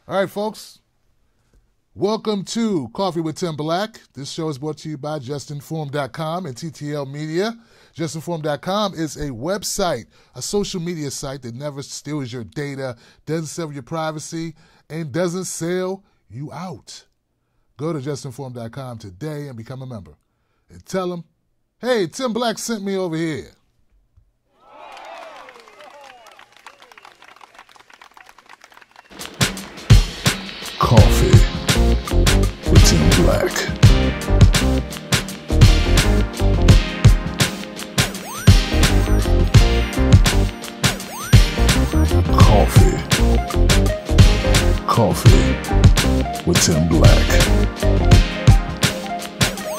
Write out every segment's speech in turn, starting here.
All right, folks. Welcome to Coffee with Tim Black. This show is brought to you by justinformed.com and TTL Media. Justinformed.com is a website, a social media site that never steals your data, doesn't sell your privacy, and doesn't sell you out. Go to justinformed.com today and become a member. And tell them, hey, Tim Black sent me over here. Coffee with Tim Black. Coffee with Tim Black.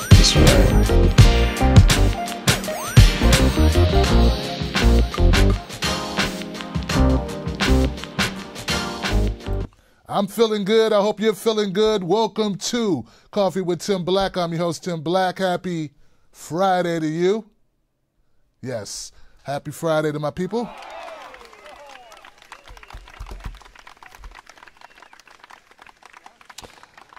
That's right. I'm feeling good. I hope you're feeling good. Welcome to Coffee with Tim Black. I'm your host, Tim Black. Happy Friday to you. Yes, happy Friday to my people.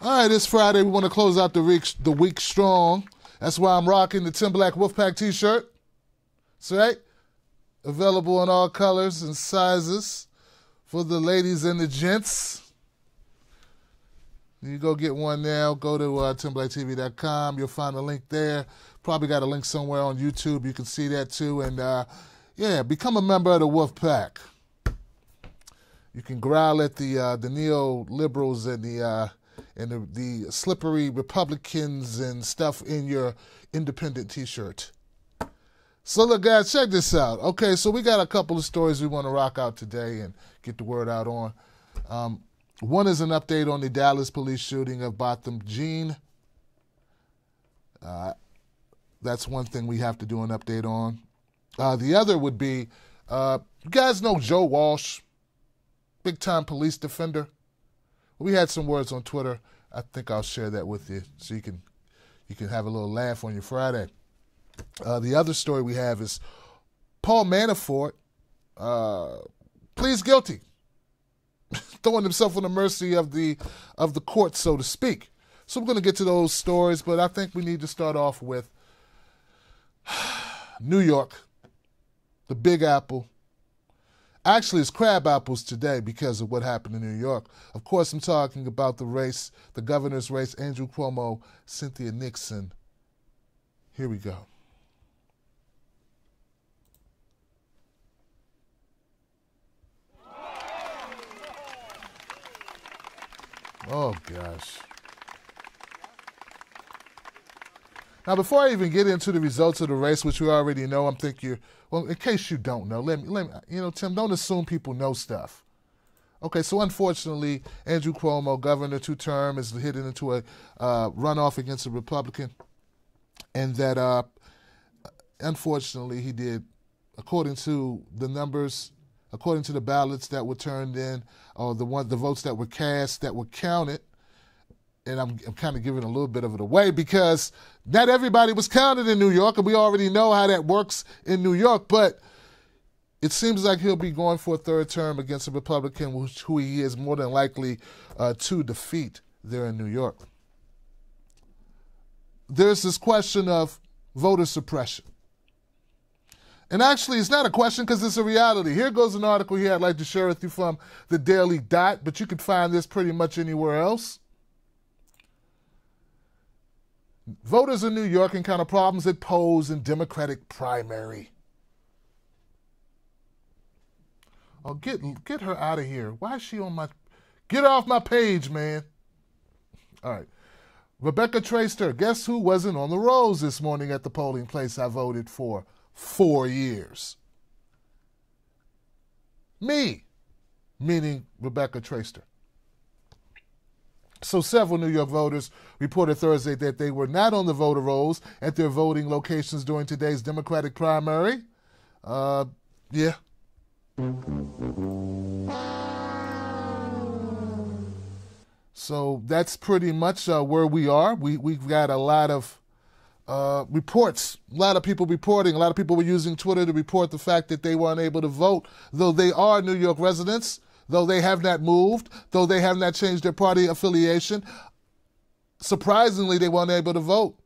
All right, this Friday we want to close out the week strong. That's why I'm rocking the Tim Black Wolfpack t-shirt. That's right. Available in all colors and sizes for the ladies and the gents. You go get one now. Go to timblacktv.com. You'll find a link there. Probably got a link somewhere on YouTube. You can see that too. And become a member of the Wolfpack. You can growl at the neoliberals and the slippery Republicans and stuff in your independent t-shirt. So look, guys, check this out. Okay, so we got a couple of stories we want to rock out today and get the word out on. One is an update on the Dallas police shooting of Botham Jean. That's one thing we have to do an update on. The other would be, you guys know Joe Walsh, big-time police defender. We had some words on Twitter. I think I'll share that with you so you can have a little laugh on your Friday. The other story we have is Paul Manafort pleads guilty, throwing himself on the mercy of the court, so to speak. So we're going to get to those stories, but I think we need to start off with New York, the Big Apple. Actually, it's crab apples today because of what happened in New York. Of course, I'm talking about the race, the governor's race, Andrew Cuomo, Cynthia Nixon. Here we go. Oh, gosh. Now, before I even get into the results of the race, which we already know, I'm thinking, well, in case you don't know, let me, Tim, don't assume people know stuff. Okay, so unfortunately, Andrew Cuomo, governor 2-term, is headed into a runoff against a Republican, and that, unfortunately, he did, according to the numbers, according to the ballots that were turned in, or the votes that were cast, that were counted, and I'm kind of giving a little bit of it away because not everybody was counted in New York, and we already know how that works in New York, but it seems like he'll be going for a 3rd term against a Republican who he is more than likely to defeat there in New York. There's this question of voter suppression. And actually, it's not a question because it's a reality. Here goes an article here I'd like to share with you from the Daily Dot, but you can find this pretty much anywhere else. Voters in New York encounter problems it pose in Democratic primary. Oh, get her out of here. Why is she on my... Get her off my page, man. All right. Rebecca Traister, guess who wasn't on the rolls this morning at the polling place I voted for 4 years? Me, meaning Rebecca Traister. So several New York voters reported Thursday that they were not on the voter rolls at their voting locations during today's Democratic primary. Yeah. So that's pretty much where we are. We've got a lot of reports, a lot of people reporting, a lot of people were using Twitter to report the fact that they weren't able to vote, though they are New York residents. though they have not moved, though they have not changed their party affiliation, surprisingly, they weren't able to vote.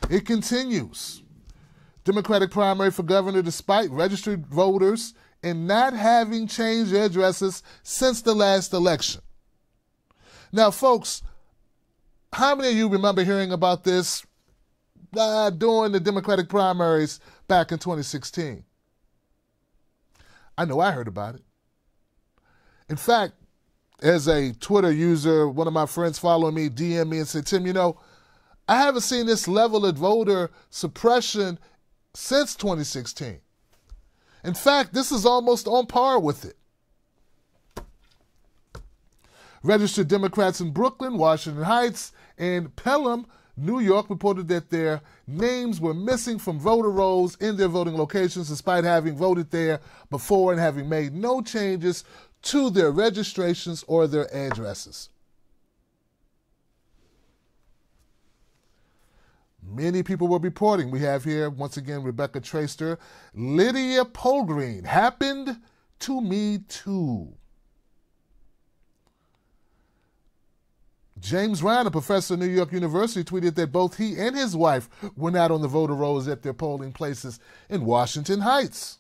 It continues. Democratic primary for governor despite registered voters and not having changed their addresses since the last election. Now, folks, how many of you remember hearing about this during the Democratic primaries back in 2016? I know I heard about it. In fact, as a Twitter user, one of my friends following me DM'd me and said, Tim, you know, I haven't seen this level of voter suppression since 2016. In fact, this is almost on par with it. Registered Democrats in Brooklyn, Washington Heights, and Pelham, New York, reported that their names were missing from voter rolls in their voting locations despite having voted there before and having made no changes to their registrations or their addresses. Many people were reporting. We have here, once again, Rebecca Traster, Lydia Polgreen. Happened to me too. James Ryan, a professor at New York University, tweeted that both he and his wife were not on the voter rolls at their polling places in Washington Heights.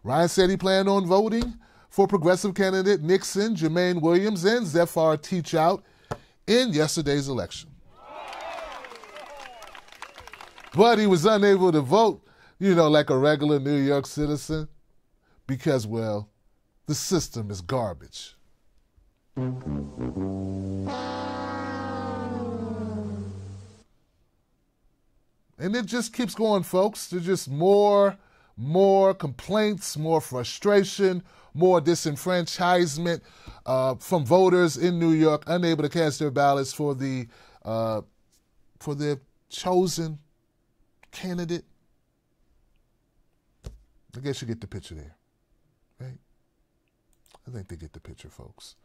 Ryan said he planned on voting for progressive candidate Nixon, Jermaine Williams, and Zephyr Teachout in yesterday's election. But he was unable to vote, you know, like a regular New York citizen because, well, the system is garbage. And it just keeps going, folks. There's just more complaints, more frustration, more disenfranchisement from voters in New York unable to cast their ballots for their chosen candidate. I guess you get the picture there, right? I think they get the picture, folks.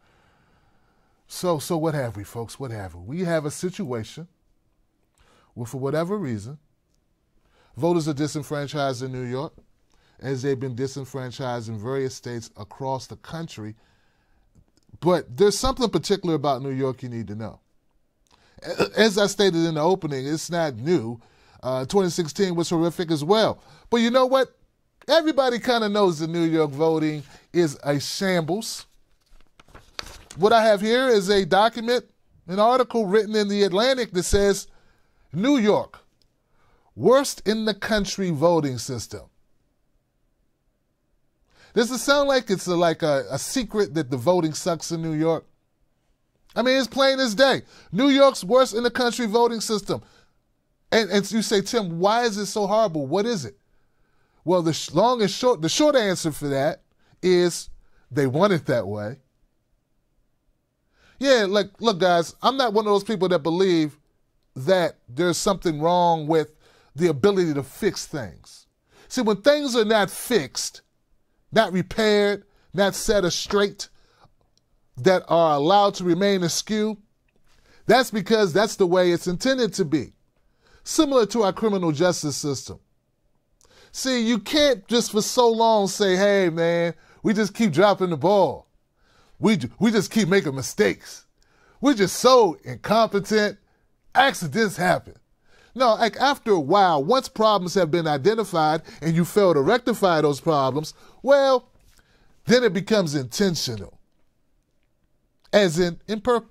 So what have we, folks? What have we? We have a situation where, for whatever reason, voters are disenfranchised in New York, as they've been disenfranchised in various states across the country. But there's something particular about New York you need to know. As I stated in the opening, it's not new. 2016 was horrific as well. But you know what? Everybody kind of knows that New York voting is a shambles. What I have here is a document, an article written in The Atlantic that says, New York, worst in the country voting system. Does it sound like it's a secret that the voting sucks in New York? I mean, it's plain as day. New York's worst in the country voting system. And you say, Tim, why is it so horrible? What is it? Well, the short answer for that is they want it that way. Yeah, look, guys, I'm not one of those people that believe that there's something wrong with the ability to fix things. See, when things are not fixed, not repaired, not set straight, that are allowed to remain askew, that's because that's the way it's intended to be. Similar to our criminal justice system. See, you can't just for so long say, hey, man, we just keep dropping the ball. We just keep making mistakes. We're just so incompetent. Accidents happen. No, like after a while, once problems have been identified and you fail to rectify those problems, well, then it becomes intentional. As in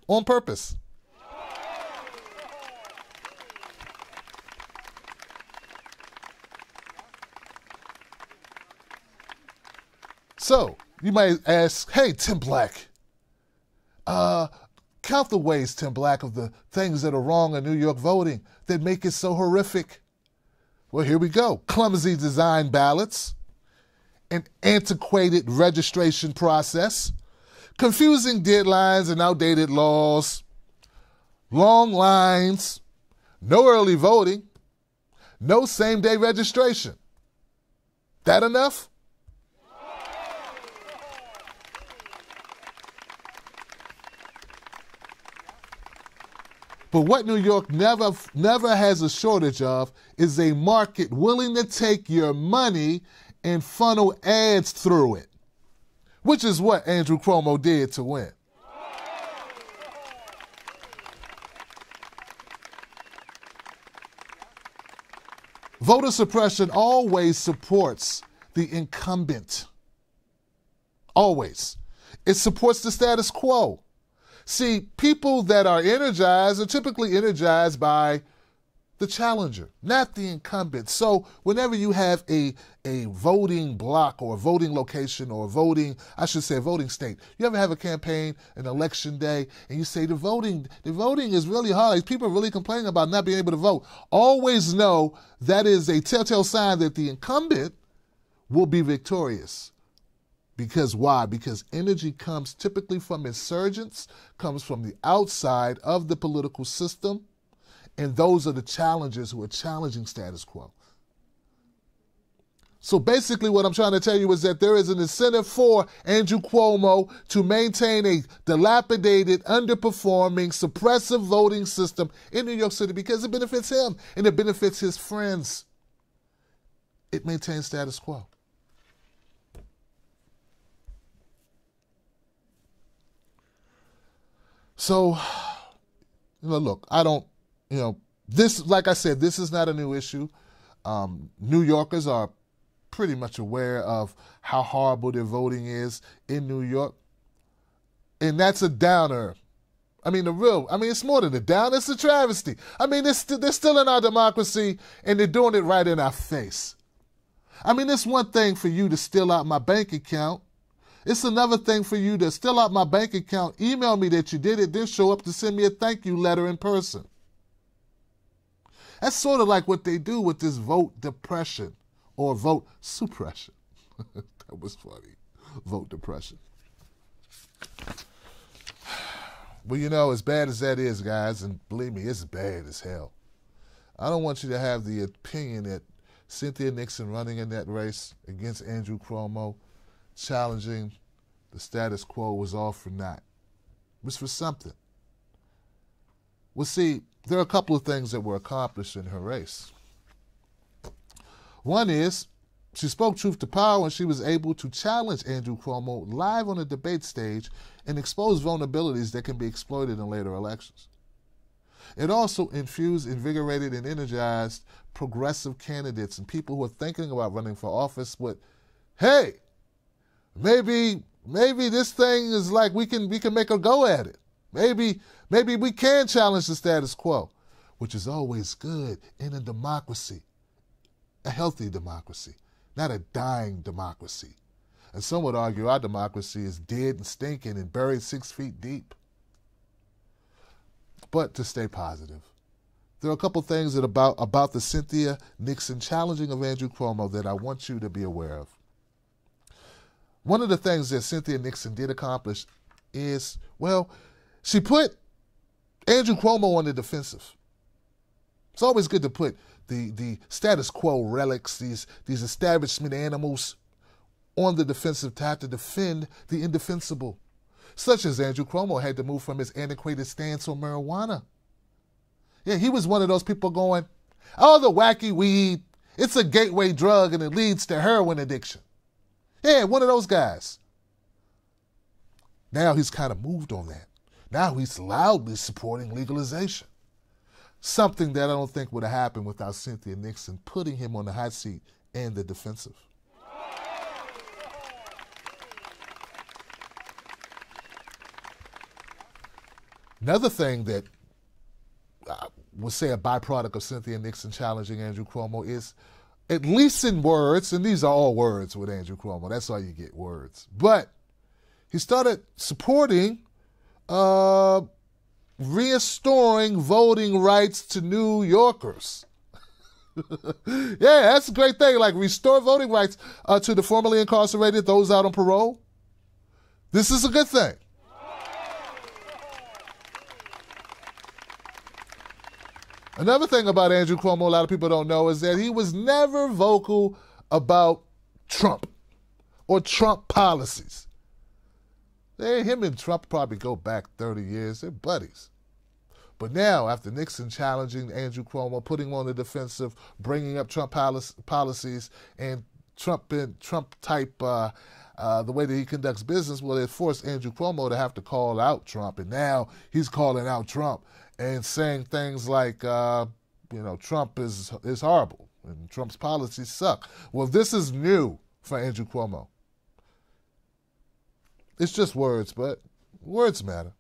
on purpose. So, you might ask, hey, Tim Black, count the ways, Tim Black, of the things that are wrong in New York voting that make it so horrific. Well, here we go. Clumsy design ballots, an antiquated registration process, confusing deadlines and outdated laws, long lines, no early voting, no same-day registration. That enough? But what New York never has a shortage of is a market willing to take your money and funnel ads through it. which is what Andrew Cuomo did to win. Voter suppression always supports the incumbent. Always. It supports the status quo. See, people that are energized are typically energized by the challenger, not the incumbent. So whenever you have a voting block or a voting location or a voting state, you ever have a campaign, an election day, and you say the voting is really hard. People are really complaining about not being able to vote. Always know that is a telltale sign that the incumbent will be victorious. Because why? Because energy comes typically from insurgents, comes from the outside of the political system, and those are the challengers who are challenging status quo. So basically what I'm trying to tell you is that there is an incentive for Andrew Cuomo to maintain a dilapidated, underperforming, suppressive voting system in New York City because it benefits him and it benefits his friends. It maintains status quo. So, look, this, like I said, this is not a new issue. New Yorkers are pretty much aware of how horrible their voting is in New York. And that's a downer. It's more than a downer, it's a travesty. They're still in our democracy and they're doing it right in our face. It's one thing for you to steal out my bank account. It's another thing for you to steal out my bank account, email me that you did it, then show up to send me a thank you letter in person. That's sort of like what they do with this vote depression or vote suppression. That was funny. Vote depression. Well, as bad as that is, guys, and believe me, it's bad as hell. I don't want you to have the opinion that Cynthia Nixon running in that race against Andrew Cuomo, challenging the status quo, was all for naught. It was for something. Well, see, there are a couple of things that were accomplished in her race. One is she spoke truth to power when she was able to challenge Andrew Cuomo live on a debate stage and expose vulnerabilities that can be exploited in later elections. It also infused, invigorated, and energized progressive candidates and people who are thinking about running for office with, hey, maybe this thing is like we can make a go at it. Maybe we can challenge the status quo, which is always good in a democracy, a healthy democracy, not a dying democracy. And some would argue our democracy is dead and stinking and buried 6 feet deep. But to stay positive, there are a couple things about the Cynthia Nixon challenging of Andrew Cuomo that I want you to be aware of. One of the things that Cynthia Nixon did accomplish is, she put Andrew Cuomo on the defensive. It's always good to put the status quo relics, these establishment animals, on the defensive to have to defend the indefensible, such as Andrew Cuomo had to move from his antiquated stance on marijuana. Yeah, he was one of those people going, oh, the wacky weed, it's a gateway drug and it leads to heroin addiction. Yeah, one of those guys. Now he's kind of moved on that. Now he's loudly supporting legalization. Something that I don't think would have happened without Cynthia Nixon putting him on the hot seat and the defensive. Another thing that I would say a byproduct of Cynthia Nixon challenging Andrew Cuomo is, at least in words, and these are all words with Andrew Cuomo, that's all you get, words. But he started supporting restoring voting rights to New Yorkers. Yeah, that's a great thing, like restore voting rights to the formerly incarcerated, those out on parole. This is a good thing. Another thing about Andrew Cuomo a lot of people don't know is that he was never vocal about Trump or Trump policies. Him and Trump probably go back 30 years. They're buddies. But now, after Nixon challenging Andrew Cuomo, putting him on the defensive, bringing up Trump policies and Trump-type the way that he conducts business, well, it forced Andrew Cuomo to have to call out Trump. And now he's calling out Trump and saying things like, Trump is horrible and Trump's policies suck. Well, this is new for Andrew Cuomo. It's just words, but words matter.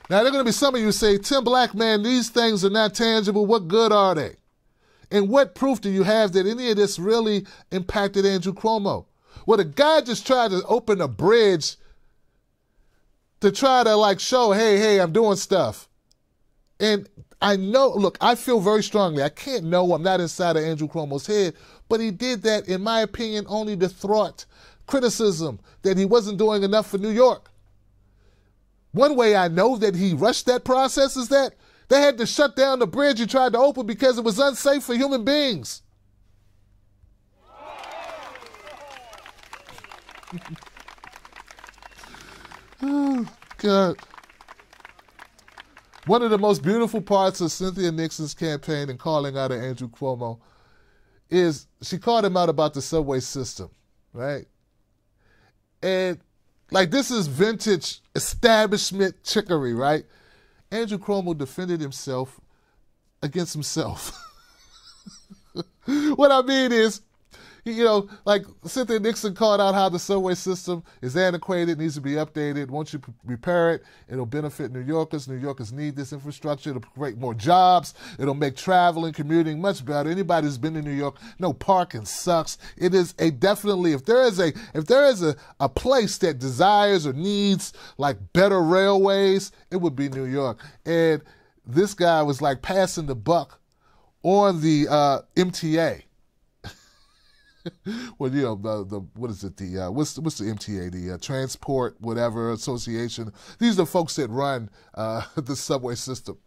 Now, there are going to be some of you who say, Tim Blackman, these things are not tangible. What good are they? And what proof do you have that any of this really impacted Andrew Cuomo? Well, the guy just tried to open a bridge to try to show, hey, I'm doing stuff. And I know, look, I feel very strongly, I can't know, I'm not inside of Andrew Cuomo's head, but he did that, in my opinion, only to thwart criticism that he wasn't doing enough for New York. One way I know that he rushed that process is that they had to shut down the bridge he tried to open because it was unsafe for human beings. Oh, God. One of the most beautiful parts of Cynthia Nixon's campaign in calling out Andrew Cuomo is she called him out about the subway system, right? And this is vintage establishment chicory, right? Andrew Cuomo defended himself against himself. What I mean is, Cynthia Nixon called out how the subway system is antiquated, needs to be updated. Once you repair it, it'll benefit New Yorkers. New Yorkers need this infrastructure. It'll create more jobs. It'll make traveling, commuting much better. Anybody who's been to New York, no, parking sucks. It is definitely, if there is a place that desires or needs better railways, it would be New York. And this guy was passing the buck on the MTA. Well, what is it? What's the MTA? The Transport whatever Association. These are the folks that run the subway system.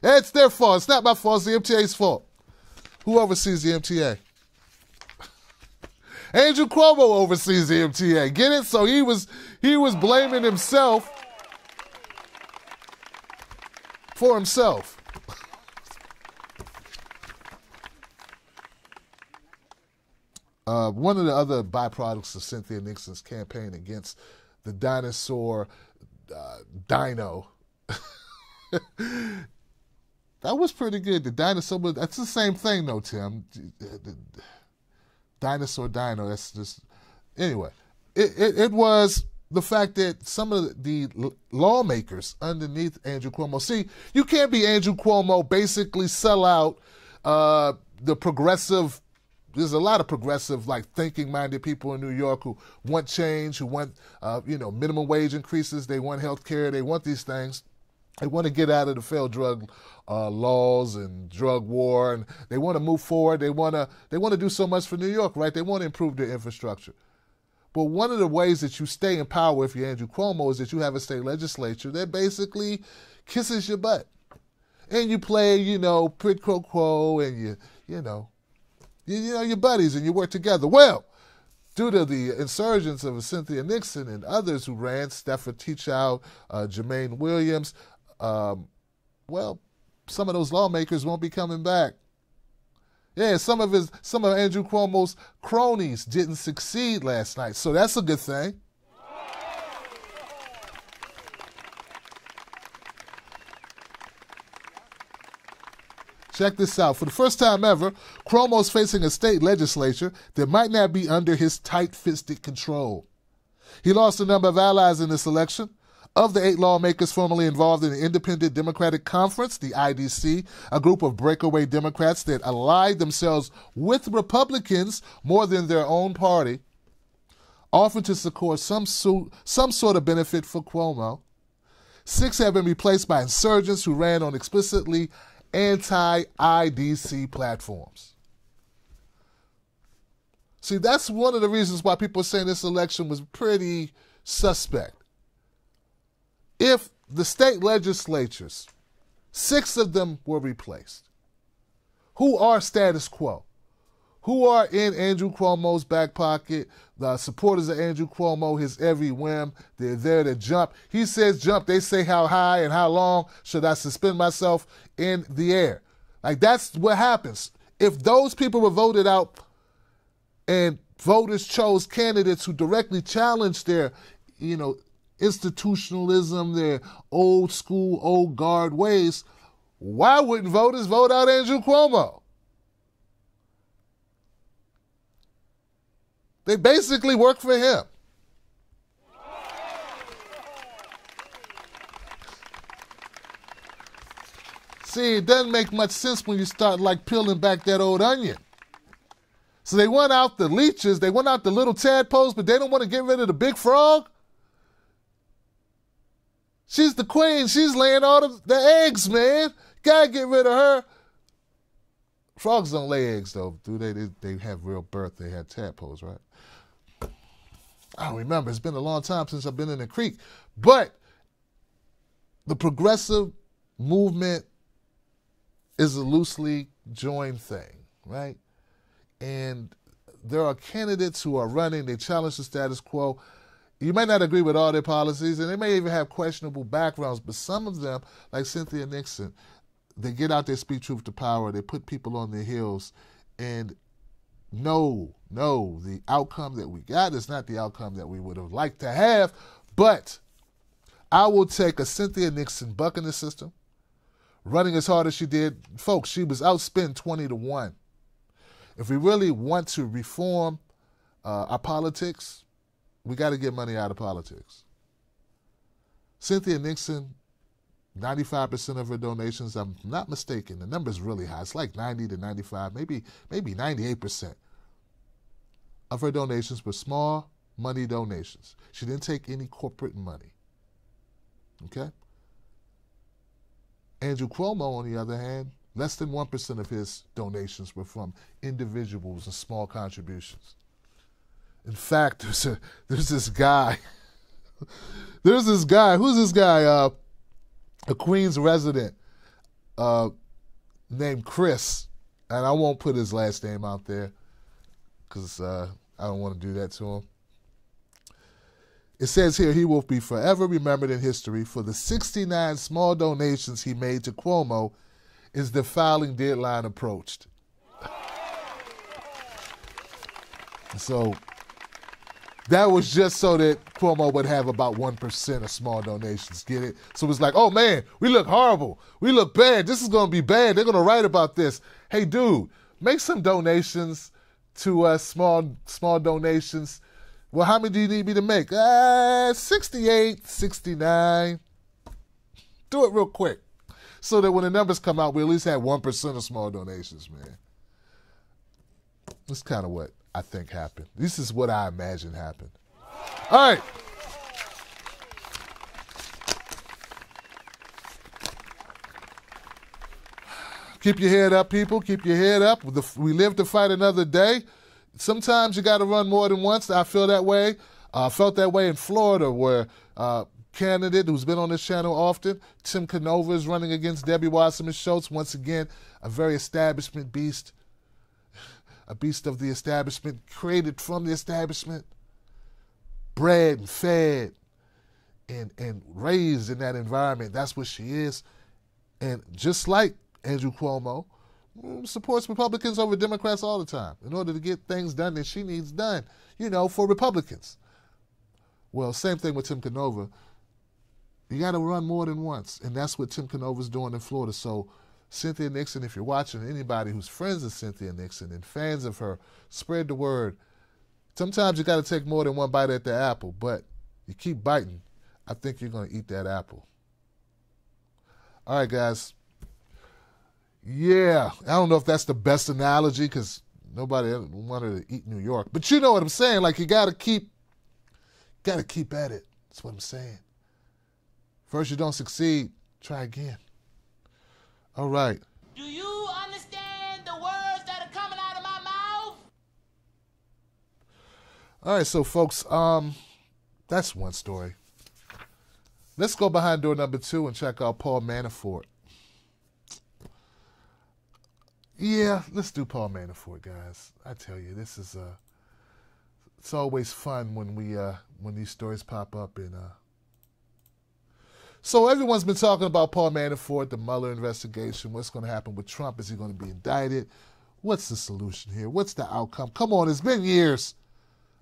It's their fault. It's not my fault. It's the MTA's fault. Who oversees the MTA? Andrew Cuomo oversees the MTA. Get it? So he was blaming himself for himself. One of the other byproducts of Cynthia Nixon's campaign against the dinosaur dino, that was pretty good. The dinosaur, that's the same thing though, Tim. Dinosaur dino, that's just, anyway. It was the fact that some of the lawmakers underneath Andrew Cuomo, see, you can't be Andrew Cuomo, basically sell out the progressive. There's a lot of progressive, thinking-minded people in New York who want change, who want, minimum wage increases. They want health care. They want these things. They want to get out of the failed drug laws and drug war, and they want to move forward. They want to do so much for New York, right? They want to improve their infrastructure. But one of the ways that you stay in power if you're Andrew Cuomo is that you have a state legislature that basically kisses your butt, and you play, quid pro quo, and you're buddies and you work together. Well, due to the insurgence of Cynthia Nixon and others who ran, Stafford Teachout, Jermaine Williams, some of those lawmakers won't be coming back. Yeah, some of Andrew Cuomo's cronies didn't succeed last night, so that's a good thing. Check this out. For the first time ever, Cuomo's facing a state legislature that might not be under his tight-fisted control. He lost a number of allies in this election. Of the 8 lawmakers formerly involved in the Independent Democratic Conference, the IDC, a group of breakaway Democrats that allied themselves with Republicans more than their own party, often to secure some sort of benefit for Cuomo, 6 have been replaced by insurgents who ran on explicitly anti-IDC platforms. See, that's one of the reasons why people are saying this election was pretty suspect. If the state legislatures, 6 of them were replaced, who are status quo, who are in Andrew Cuomo's back pocket, the supporters of Andrew Cuomo, his every whim, they're there to jump. He says jump, they say how high and how long should I suspend myself in the air. Like, that's what happens. If those people were voted out and voters chose candidates who directly challenged their, institutionalism, their old school, old guard ways, why wouldn't voters vote out Andrew Cuomo? They basically work for him. See, it doesn't make much sense when you start like peeling back that old onion. So they want out the leeches, they want out the little tadpoles, but they don't want to get rid of the big frog? She's the queen. She's laying all the eggs, man. Gotta get rid of her. Frogs don't lay eggs, though, do they? They have real birth. They have tadpoles, right? I don't remember. It's been a long time since I've been in the creek. But the progressive movement is a loosely joined thing, right? And there are candidates who are running. They challenge the status quo. You may not agree with all their policies, and they may even have questionable backgrounds, but some of them, like Cynthia Nixon, they get out there, speak truth to power, they put people on their heels, and no, the outcome that we got is not the outcome that we would have liked to have, but I will take a Cynthia Nixon bucking the system, running as hard as she did. Folks, she was outspent 20-1. If we really want to reform our politics, we got to get money out of politics. Cynthia Nixon, 95% of her donations, I'm not mistaken, the number's really high. It's like 90 to 95, maybe 98% of her donations were small money donations. She didn't take any corporate money. Okay? Andrew Cuomo, on the other hand, less than 1% of his donations were from individuals and small contributions. In fact, there's this guy. Who's this guy? A Queens resident named Chris. And I won't put his last name out there because I don't want to do that to him. It says here, he will be forever remembered in history for the 69 small donations he made to Cuomo as the filing deadline approached. So that was just so that Cuomo would have about 1% of small donations. Get it? So it's like, oh man, we look horrible. We look bad. This is going to be bad. They're going to write about this. Hey, dude, make some donations to us, small donations. Well, how many do you need me to make? 68, 69. Do it real quick. So that when the numbers come out, we at least have 1% of small donations, man. That's kind of what I think happened. This is what I imagine happened. All right. Keep your head up, people. Keep your head up. We live to fight another day. Sometimes you got to run more than once. I feel that way. I felt that way in Florida, where candidate who's been on this channel often, Tim Canova, is running against Debbie Wasserman Schultz. Once again, a very establishment beast, a beast of the establishment, created from the establishment, bred and fed and raised in that environment. That's what she is. And just like Andrew Cuomo, supports Republicans over Democrats all the time in order to get things done that she needs done, for Republicans. Well, same thing with Tim Canova. You got to run more than once, and that's what Tim Canova's doing in Florida. So Cynthia Nixon, if you're watching, anybody who's friends of Cynthia Nixon and fans of her, spread the word. Sometimes you got to take more than one bite at the apple, but you keep biting, I think you're going to eat that apple. All right, guys. Yeah, I don't know if that's the best analogy because nobody ever wanted to eat New York. But you know what I'm saying. Like, you got to keep at it. That's what I'm saying. First you don't succeed, try again. All right. Do you understand the words that are coming out of my mouth? All right, so folks, that's one story. Let's go behind door number 2 and check out Paul Manafort. Yeah, let's do Paul Manafort, guys. I tell you, this is it's always fun when we when these stories pop up, and So everyone's been talking about Paul Manafort, the Mueller investigation. What's going to happen with Trump? Is he going to be indicted? What's the solution here? What's the outcome? Come on, it's been years.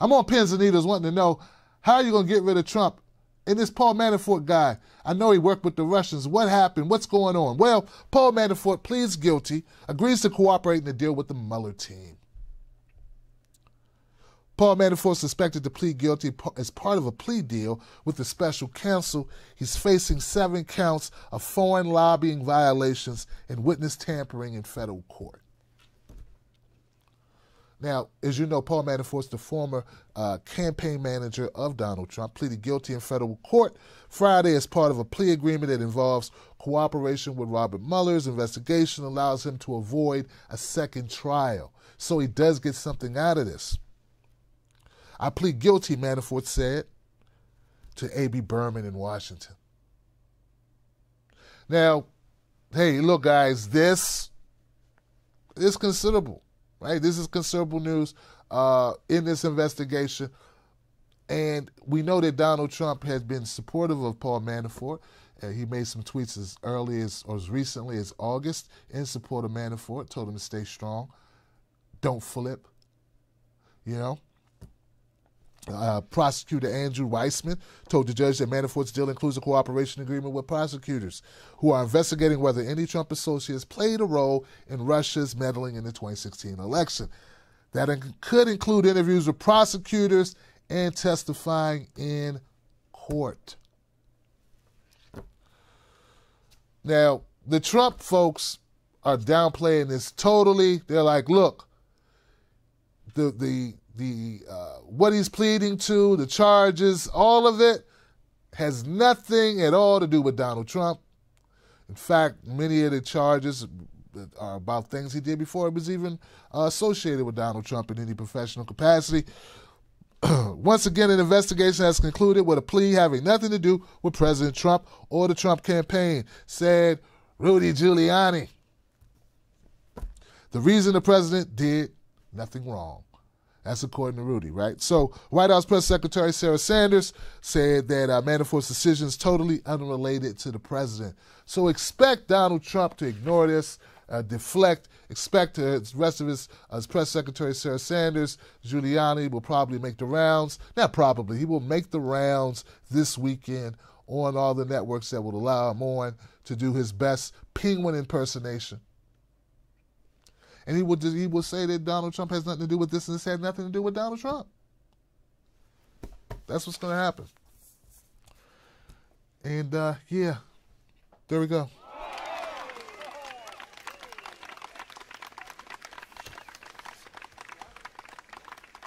I'm on pins and needles wanting to know, how are you going to get rid of Trump? And this Paul Manafort guy, I know he worked with the Russians. What happened? What's going on? Well, Paul Manafort pleads guilty, agrees to cooperate in the deal with the Mueller team. Paul Manafort suspected to plead guilty as part of a plea deal with the special counsel. He's facing 7 counts of foreign lobbying violations and witness tampering in federal court. Now, as you know, Paul Manafort's the former campaign manager of Donald Trump, pleaded guilty in federal court Friday as part of a plea agreement that involves cooperation with Robert Mueller's investigation, allows him to avoid a second trial. So he does get something out of this. I plead guilty, Manafort said to A.B. Berman in Washington. Now, hey, look, guys, this is considerable, right? This is considerable news in this investigation. And we know that Donald Trump has been supportive of Paul Manafort. He made some tweets as early as, or as recently as August in support of Manafort, told him to stay strong. Don't flip, you know. Prosecutor Andrew Weissman told the judge that Manafort's deal includes a cooperation agreement with prosecutors who are investigating whether any Trump associates played a role in Russia's meddling in the 2016 election. That could include interviews with prosecutors and testifying in court. Now, the Trump folks are downplaying this totally. They're like, look, what he's pleading to, the charges, all of it has nothing at all to do with Donald Trump. In fact, many of the charges are about things he did before he was even associated with Donald Trump in any professional capacity. Once again, an investigation has concluded with a plea having nothing to do with President Trump or the Trump campaign, said Rudy Giuliani. The reason the president did nothing wrong. That's according to Rudy, right? So White House Press Secretary Sarah Sanders said that Manafort's decision is totally unrelated to the president. So expect Donald Trump to ignore this, deflect. Expect the rest of his Press Secretary Sarah Sanders, Giuliani will probably make the rounds. Not probably, he will make the rounds this weekend on all the networks that will allow him on to do his best penguin impersonation. And he will say that Donald Trump has nothing to do with this and this had nothing to do with Donald Trump. That's what's going to happen. And, yeah, there we go.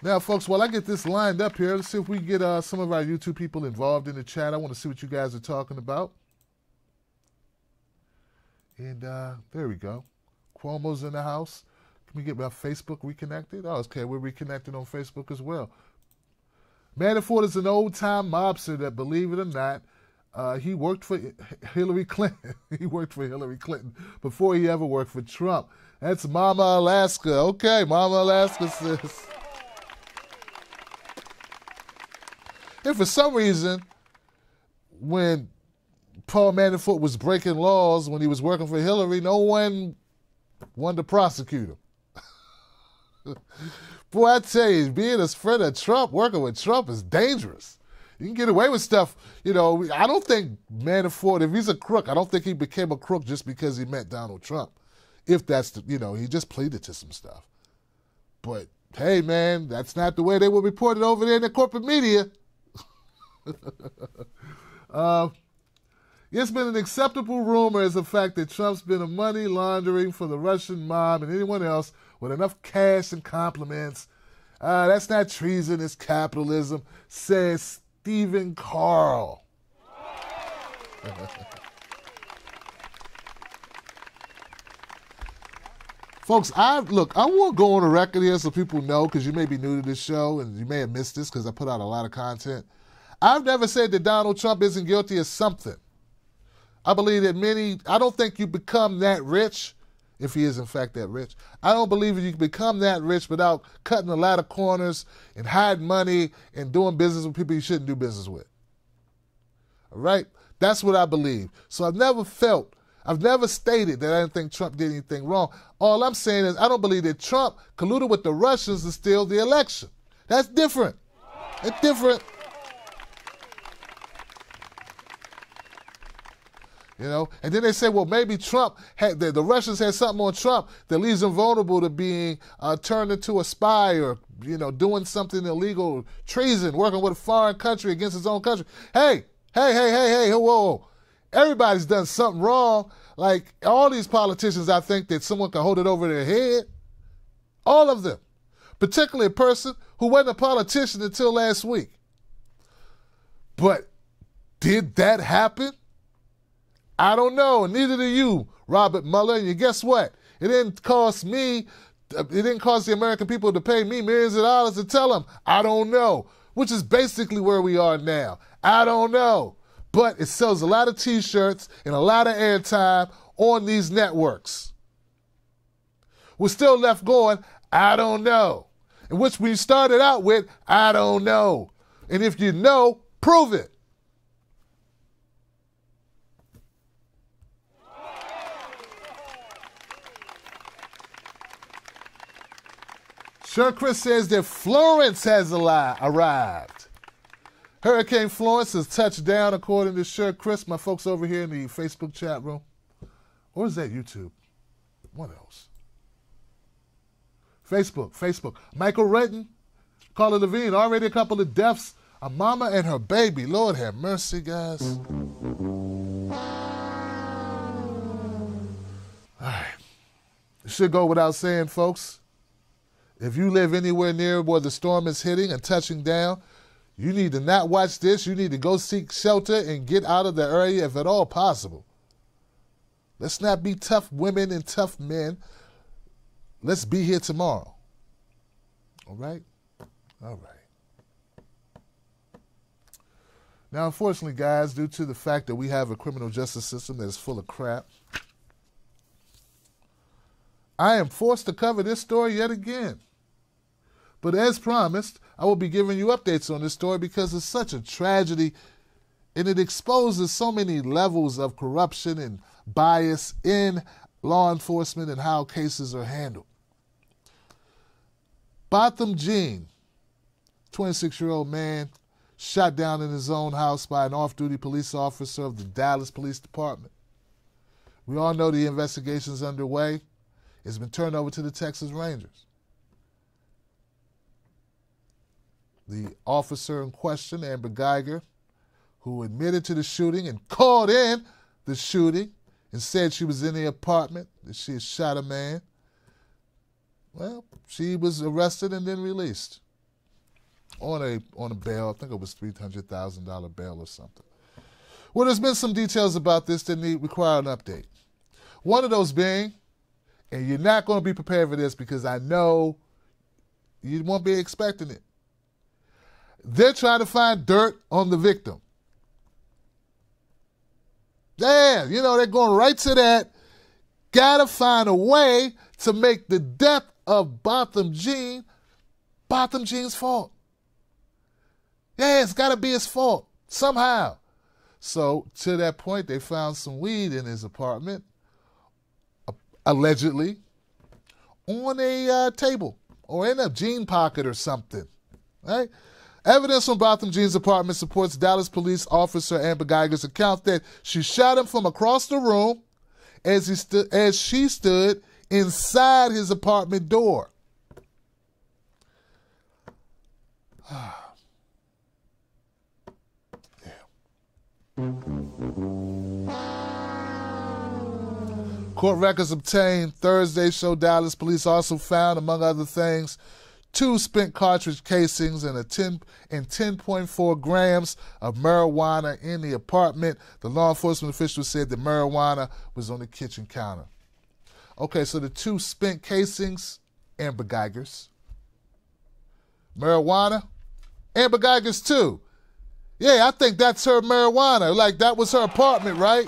Now, folks, while I get this lined up here, let's see if we can get some of our YouTube people involved in the chat. I want to see what you guys are talking about. And there we go. Cuomo's in the house. Can we get my Facebook reconnected? Oh, okay, we're reconnected on Facebook as well. Manafort is an old-time mobster that, believe it or not, he worked for Hillary Clinton. He worked for Hillary Clinton before he ever worked for Trump. That's Mama Alaska. Okay, Mama Alaska says. And for some reason, when Paul Manafort was breaking laws when he was working for Hillary, no one wanted to prosecute him. Boy, I tell you, being a friend of Trump, working with Trump is dangerous. You can get away with stuff. You know, I don't think Manafort, if he's a crook, I don't think he became a crook just because he met Donald Trump. If that's, he just pleaded to some stuff. But, hey, man, that's not the way they were reported over there in the corporate media. It's been an acceptable rumor as the fact that Trump's been a money laundering for the Russian mob and anyone else with enough cash and compliments. That's not treason, it's capitalism, says Stephen Carl. Folks, I want to go on the record here so people know, because you may be new to this show and you may have missed this because I put out a lot of content. I've never said that Donald Trump isn't guilty of something. I believe that I don't think you become that rich, if he is in fact that rich. I don't believe that you can become that rich without cutting a lot of corners and hiding money and doing business with people you shouldn't do business with. All right? That's what I believe. So I've never stated that I didn't think Trump did anything wrong. All I'm saying is I don't believe that Trump colluded with the Russians to steal the election. That's different. It's different. You know, and then they say, well, maybe Trump had the Russians had something on Trump that leaves him vulnerable to being turned into a spy or, you know, doing something illegal, treason, working with a foreign country against his own country. Hey, whoa. Everybody's done something wrong. Like all these politicians, I think that someone can hold it over their head. All of them, particularly a person who wasn't a politician until last week. But did that happen? I don't know, and neither do you, Robert Mueller. And you guess what? It didn't cost the American people to pay me millions of dollars to tell them, I don't know, which is basically where we are now. I don't know. But it sells a lot of T-shirts and a lot of airtime on these networks. We're still left going, I don't know. In which we started out with, I don't know. And if you know, prove it. Sure Chris says that Florence has arrived. Hurricane Florence has touched down, according to Sure Chris, my folks over here in the Facebook chat room. Or is that YouTube? What else? Facebook. Michael Renton, Carla Levine, already a couple of deaths. A mama and her baby. Lord have mercy, guys. All right. It should go without saying, folks. If you live anywhere near where the storm is hitting and touching down, you need to not watch this. You need to go seek shelter and get out of the area if at all possible. Let's not be tough women and tough men. Let's be here tomorrow. All right? All right. Now, unfortunately, guys, due to the fact that we have a criminal justice system that is full of crap, I am forced to cover this story yet again. But as promised, I will be giving you updates on this story because it's such a tragedy and it exposes so many levels of corruption and bias in law enforcement and how cases are handled. Botham Jean, 26-year-old man, shot down in his own house by an off-duty police officer of the Dallas Police Department. We all know the investigation is underway. It's been turned over to the Texas Rangers. The officer in question, Amber Geiger, who admitted to the shooting and called in the shooting and said she was in the apartment, that she had shot a man. Well, she was arrested and then released on a bail. I think it was $300,000 bail or something. Well, there's been some details about this that require an update. One of those being, and you're not going to be prepared for this because I know you won't be expecting it. They're trying to find dirt on the victim. Yeah, you know, they're going right to that. Gotta find a way to make the death of Botham Jean's fault. Yeah, it's gotta be his fault, somehow. So, to that point, they found some weed in his apartment, allegedly, on a table or in a jean pocket or something, right? Evidence from Botham Jean's apartment supports Dallas police officer Amber Geiger's account that she shot him from across the room as she stood inside his apartment door. Court records obtained Thursday show Dallas police also found, among other things, 2 spent cartridge casings and 10.4 grams of marijuana in the apartment. The law enforcement official said the marijuana was on the kitchen counter. Okay, so the 2 spent casings, Amber Geiger's. Marijuana, Amber Geiger's too. Yeah, I think that's her marijuana. Like, that was her apartment, right?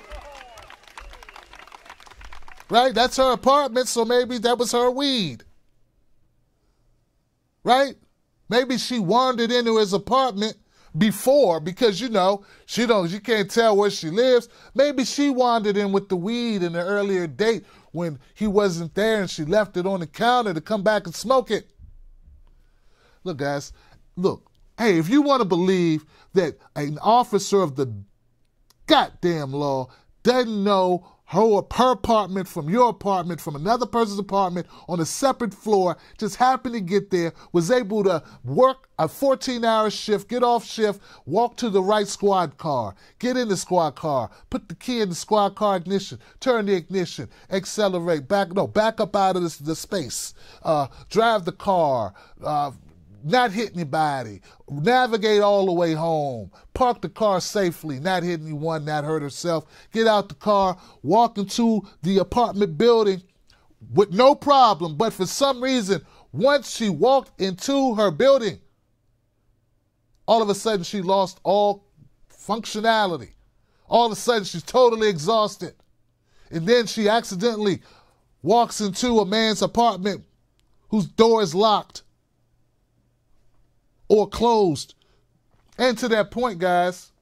Right? That's her apartment, so maybe that was her weed. Right? Maybe she wandered into his apartment, before, because she can't tell where she lives. Maybe she wandered in with the weed in the earlier date when he wasn't there and she left it on the counter to come back and smoke it. Look, guys, hey, if you want to believe that an officer of the goddamn law doesn't know her apartment from your apartment, from another person's apartment on a separate floor, just happened to get there, was able to work a 14-hour shift, get off shift, walk to the right squad car, get in the squad car, put the key in the squad car ignition, turn the ignition, accelerate, back up out of the space, drive the car, not hit anybody, navigate all the way home, park the car safely, not hit anyone, not hurt herself, get out the car, walk into the apartment building with no problem. But for some reason, once she walked into her building, all of a sudden she lost all functionality. All of a sudden she's totally exhausted. And then she accidentally walks into a man's apartment whose door is locked or closed. And to that point, guys,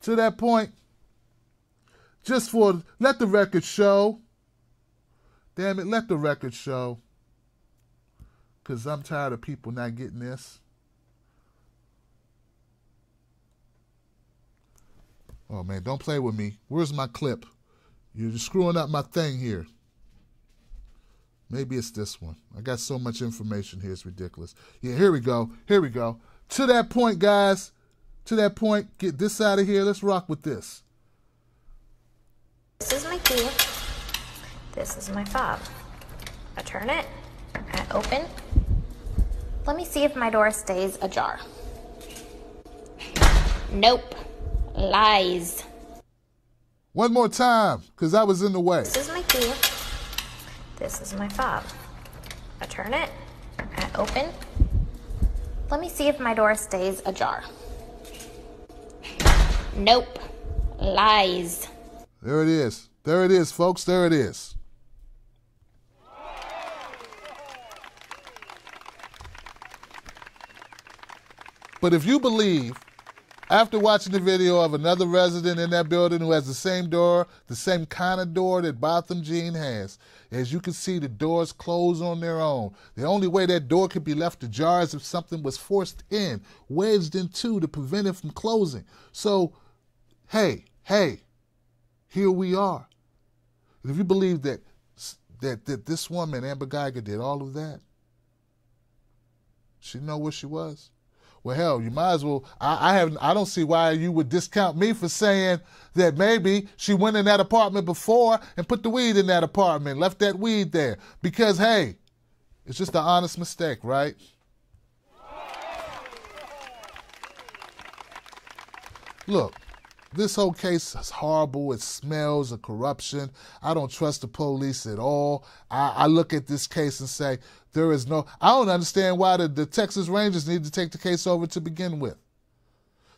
let the record show, damn it, let the record show, because I'm tired of people not getting this. Oh, man, don't play with me. Where's my clip? You're just screwing up my thing here. Maybe it's this one. I got so much information here, it's ridiculous. Yeah, here we go. To that point, guys, get this out of here. Let's rock with this. This is my key. This is my fob. I turn it. I open. Let me see if my door stays ajar. Nope. Lies. One more time, because I was in the way. This is my key. This is my fob. I turn it. I open. Let me see if my door stays ajar. Nope. Lies. There it is. There it is, folks. There it is. But if you believe, after watching the video of another resident in that building who has the same door, the same kind of door that Botham Jean has, as you can see, the doors close on their own. The only way that door could be left ajar is if something was forced in, wedged into to prevent it from closing. So, hey, here we are. And if you believe that this woman, Amber Geiger, did all of that, she know where she was. Well, hell, you might as well. I don't see why you would discount me for saying that maybe she went in that apartment before and put the weed in that apartment, left that weed there. Because, hey, it's just an honest mistake, right? Look, this whole case is horrible. It smells of corruption. I don't trust the police at all. I look at this case and say, I don't understand why the Texas Rangers need to take the case over to begin with.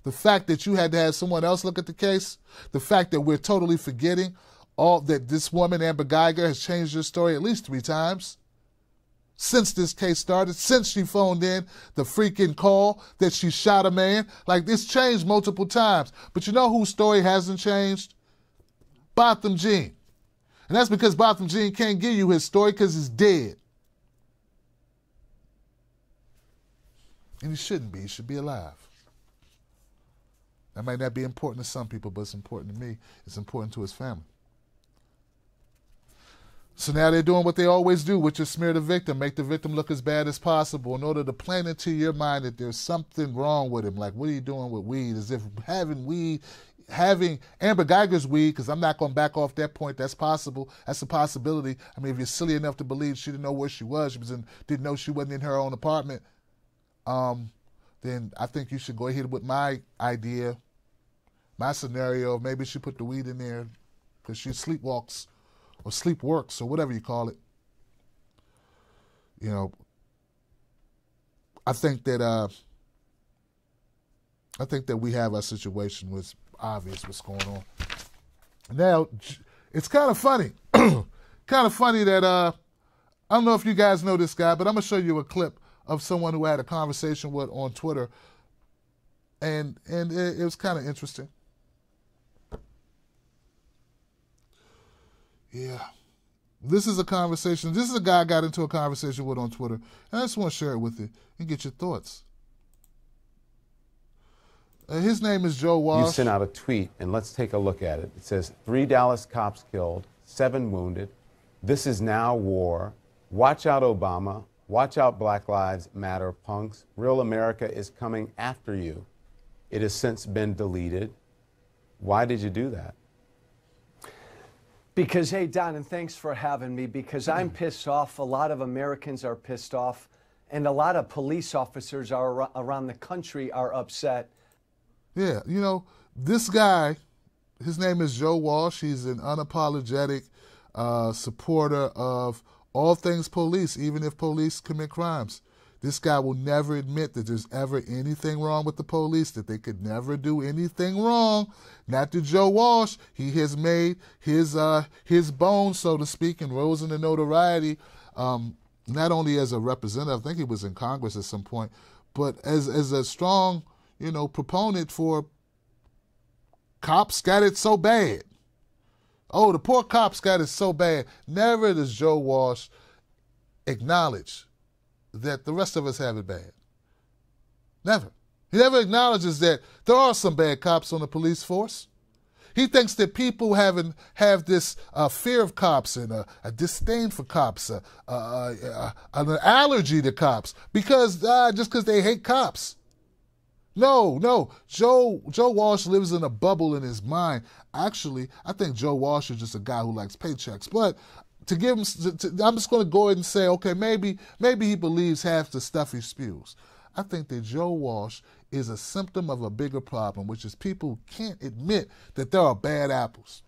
The fact that you had to have someone else look at the case, the fact that we're totally forgetting that this woman, Amber Geiger, has changed her story at least 3 times since this case started, since she phoned in the freaking call that she shot a man. Like, it's changed multiple times. But you know whose story hasn't changed? Botham Jean. And that's because Botham Jean can't give you his story because he's dead. And he shouldn't be. He should be alive. That might not be important to some people, but it's important to me. It's important to his family. So now they're doing what they always do, which is smear the victim, make the victim look as bad as possible in order to plant into your mind that there's something wrong with him. Like, what are you doing with weed? As if having Amber Geiger's weed, because I'm not going to back off that point. That's possible. That's a possibility. I mean, if you're silly enough to believe she didn't know where she was, didn't know she wasn't in her own apartment, then I think you should go ahead with my idea, my scenario. Maybe she put the weed in there because she sleepwalks or sleepworks or whatever you call it. You know, I think that we have a situation where it's obvious what's going on. Now, it's kind of funny. Kind of funny that I don't know if you guys know this guy, but I'm going to show you a clip of someone who I had a conversation with on Twitter And it was kind of interesting. Yeah. This is a conversation. This is a guy I got into a conversation with on Twitter. And I just want to share it with you and get your thoughts. His name is Joe Walsh. You sent out a tweet, and let's take a look at it. It says, 3 Dallas cops killed, 7 wounded. This is now war. Watch out, Obama. Watch out, Black Lives Matter punks. Real America is coming after you. It has since been deleted. Why did you do that? Because, hey, Don, and thanks for having me, because I'm pissed off. A lot of Americans are pissed off, and a lot of police officers around the country are upset. Yeah, you know, this guy, his name is Joe Walsh. He's an unapologetic supporter of all things police, even if police commit crimes. This guy will never admit that there's ever anything wrong with the police, that they could never do anything wrong. Not to Joe Walsh. He has made his bones, so to speak, and rose into notoriety, not only as a representative, I think he was in Congress at some point, but as a strong, you know, proponent for cops got it so bad. Oh, the poor cops got it so bad. Never does Joe Walsh acknowledge that the rest of us have it bad. Never. He never acknowledges that there are some bad cops on the police force. He thinks that people have this fear of cops and a disdain for cops, an allergy to cops, just because they hate cops. No. Joe Walsh lives in a bubble in his mind. Actually, I think Joe Walsh is just a guy who likes paychecks. But to give him, I'm just going to go ahead and say, okay, maybe he believes half the stuff he spews. I think that Joe Walsh is a symptom of a bigger problem, which is people who can't admit that there are bad apples.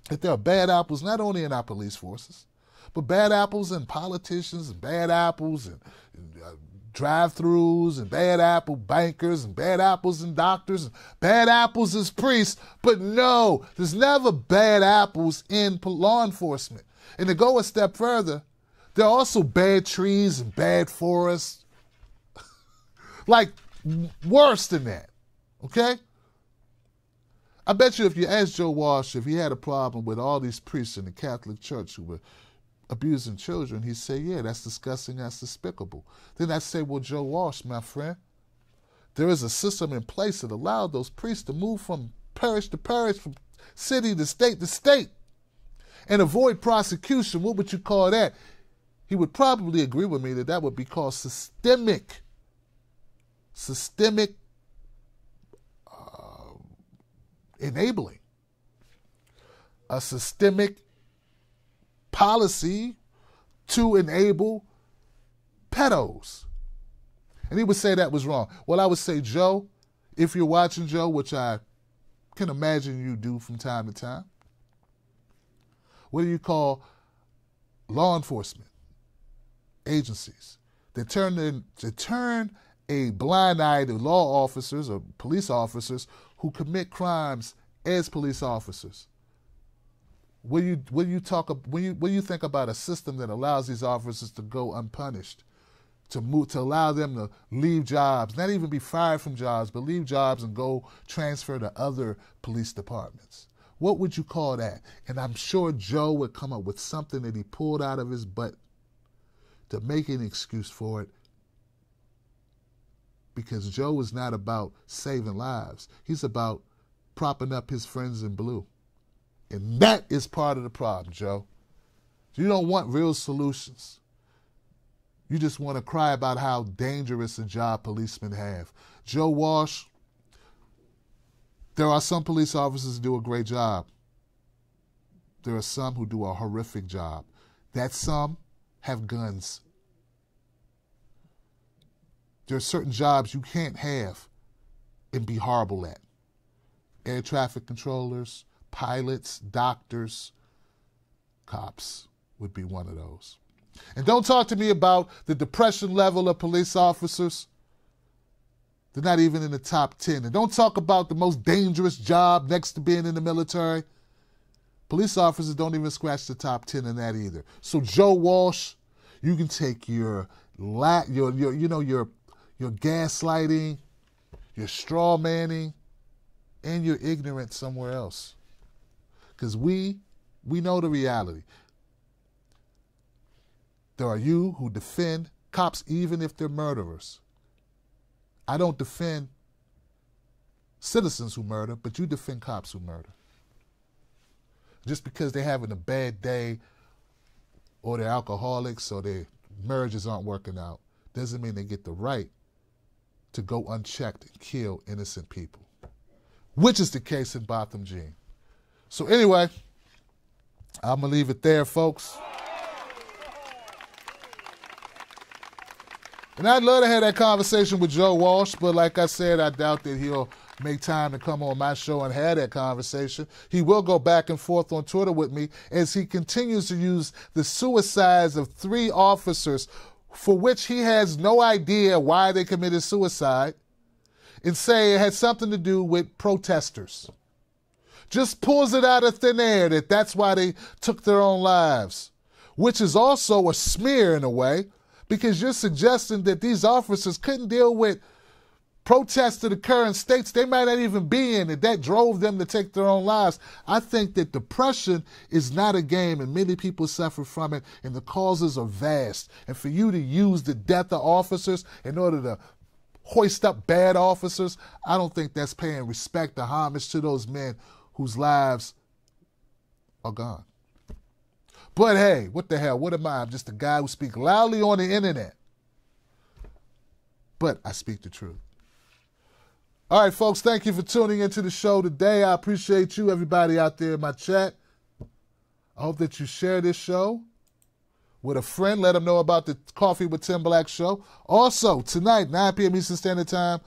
That there are bad apples not only in our police forces, but bad apples in politicians, and bad apples in drive-thrus, and bad apple bankers, and bad apples in doctors, and bad apples as priests. But no, there's never bad apples in law enforcement. And to go a step further, there are also bad trees and bad forests. Like, worse than that, okay? I bet you if you asked Joe Walsh if he had a problem with all these priests in the Catholic Church who were abusing children, he'd say, yeah, that's disgusting, that's despicable. Then I'd say, well, Joe Walsh, my friend, there is a system in place that allowed those priests to move from parish to parish, from city to state, and avoid prosecution. What would you call that? He would probably agree with me that that would be called systemic enabling. A systemic policy to enable pedos. And he would say that was wrong. Well, I would say, Joe, if you're watching, Joe, which I can imagine you do from time to time, what do you call law enforcement agencies that turn a blind eye to law officers or police officers who commit crimes as police officers? When you think about a system that allows these officers to go unpunished, to allow them to leave jobs, not even be fired from jobs, but leave jobs and go transfer to other police departments? What would you call that? And I'm sure Joe would come up with something that he pulled out of his butt to make an excuse for it, because Joe is not about saving lives. He's about propping up his friends in blue. And that is part of the problem, Joe. You don't want real solutions. You just want to cry about how dangerous a job policemen have. Joe Walsh, there are some police officers who do a great job. There are some who do a horrific job. That some have guns. There are certain jobs you can't have and be horrible at. Air traffic controllers, pilots, doctors, cops would be one of those. And don't talk to me about the depression level of police officers. They're not even in the top 10. And don't talk about the most dangerous job next to being in the military. Police officers don't even scratch the top 10 in that either. So Joe Walsh, you can take your gaslighting, you're straw manning, and you're ignorant somewhere else. Because we know the reality. There are you who defend cops even if they're murderers. I don't defend citizens who murder, but you defend cops who murder. Just because they're having a bad day or they're alcoholics or their marriages aren't working out doesn't mean they get the right to go unchecked and kill innocent people, which is the case in Botham Jean. So anyway, I'm going to leave it there, folks. And I'd love to have that conversation with Joe Walsh, but like I said, I doubt that he'll make time to come on my show and have that conversation. He will go back and forth on Twitter with me as he continues to use the suicides of 3 officers for which he has no idea why they committed suicide and say it had something to do with protesters. Just pulls it out of thin air that that's why they took their own lives, which is also a smear in a way, because you're suggesting that these officers couldn't deal with protests that occur in states they might not even be in, and that drove them to take their own lives. I think that depression is not a game, and many people suffer from it, and the causes are vast. And for you to use the death of officers in order to hoist up bad officers, I don't think that's paying respect or homage to those men whose lives are gone. But hey, what the hell? What am I? I'm just a guy who speaks loudly on the internet. But I speak the truth. All right, folks, thank you for tuning into the show today. I appreciate you, everybody out there in my chat. I hope that you share this show with a friend. Let them know about the Coffee with Tim Black show. Also, tonight, 9 p.m. Eastern Standard Time,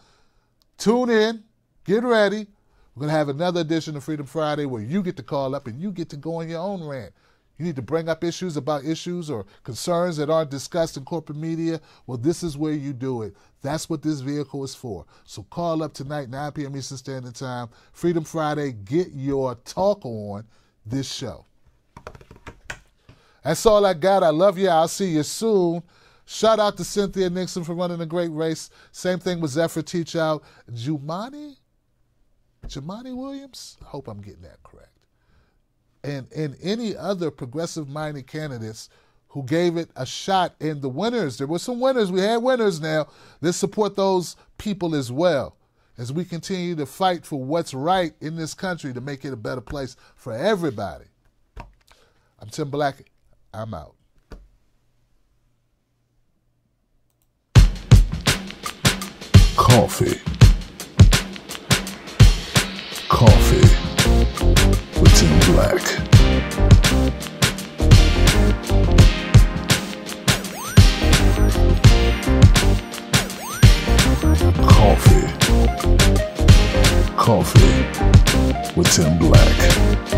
tune in, get ready. We're going to have another edition of Freedom Friday where you get to call up and you get to go on your own rant. You need to bring up issues about issues or concerns that aren't discussed in corporate media. Well, this is where you do it. That's what this vehicle is for. So call up tonight, 9 p.m. Eastern Standard Time. Freedom Friday, get your talk on this show. That's all I got. I love you. I'll see you soon. Shout out to Cynthia Nixon for running a great race. Same thing with Zephyr Teach Out. Jumani Williams? I hope I'm getting that correct. And any other progressive-minded candidates who gave it a shot. And the winners, there were some winners. We had winners now. Let's support those people as well as we continue to fight for what's right in this country to make it a better place for everybody. I'm Tim Black. I'm out. Coffee with Tim Black. Coffee with Tim Black.